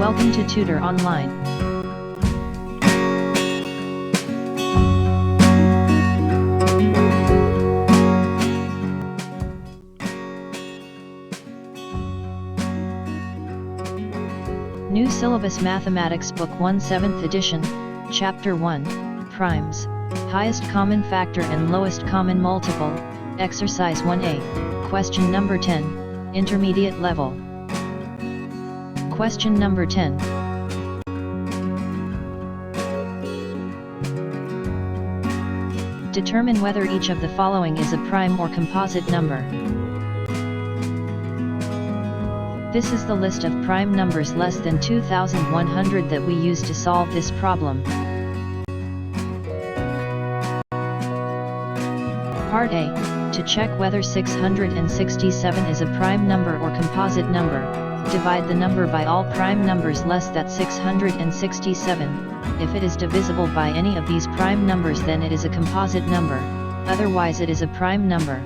Welcome to Tutor Online. New Syllabus Mathematics Book 1 7th Edition, Chapter 1, Primes, Highest Common Factor and Lowest Common Multiple, Exercise 1A, Question number 10, Intermediate Level. Question number 10. Determine whether each of the following is a prime or composite number. This is the list of prime numbers less than 2100 that we use to solve this problem. Part A. To check whether 667 is a prime number or composite number, divide the number by all prime numbers less than 667. If it is divisible by any of these prime numbers, then it is a composite number, otherwise it is a prime number.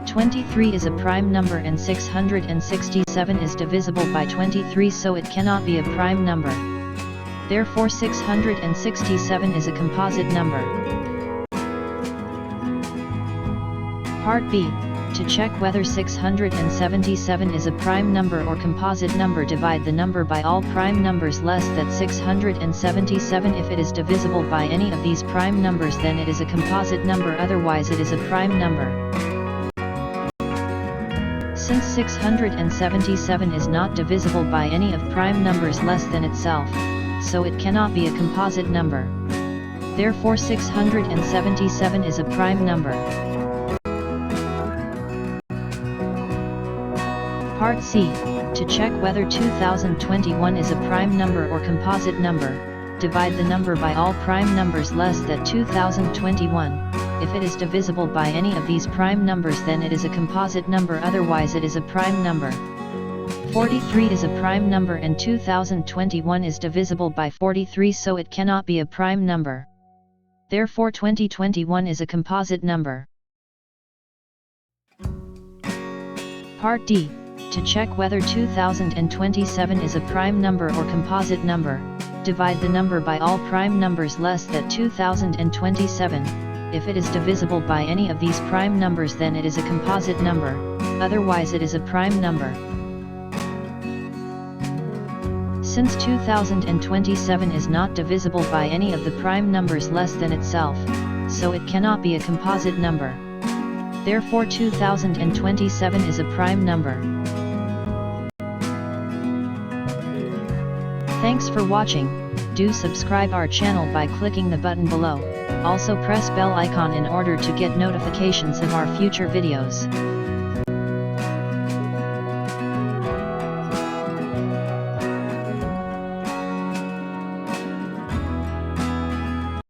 23 is a prime number and 667 is divisible by 23, so it cannot be a prime number. Therefore 667 is a composite number. Part B. To check whether 677 is a prime number or composite number, divide the number by all prime numbers less than 677. If it is divisible by any of these prime numbers, then it is a composite number, otherwise it is a prime number. Since 677 is not divisible by any of prime numbers less than itself, so it cannot be a composite number. Therefore 677 is a prime number. Part C. To check whether 2021 is a prime number or composite number, divide the number by all prime numbers less than 2021. If it is divisible by any of these prime numbers, then it is a composite number, otherwise it is a prime number. 43 is a prime number and 2021 is divisible by 43, so it cannot be a prime number. Therefore 2021 is a composite number. Part D. To check whether 2027 is a prime number or composite number, divide the number by all prime numbers less than 2027. If it is divisible by any of these prime numbers, then it is a composite number, otherwise it is a prime number. Since 2027 is not divisible by any of the prime numbers less than itself, so it cannot be a composite number. Therefore 2027 is a prime number. Thanks for watching. Do subscribe our channel by clicking the button below. Also press bell icon in order to get notifications of our future videos.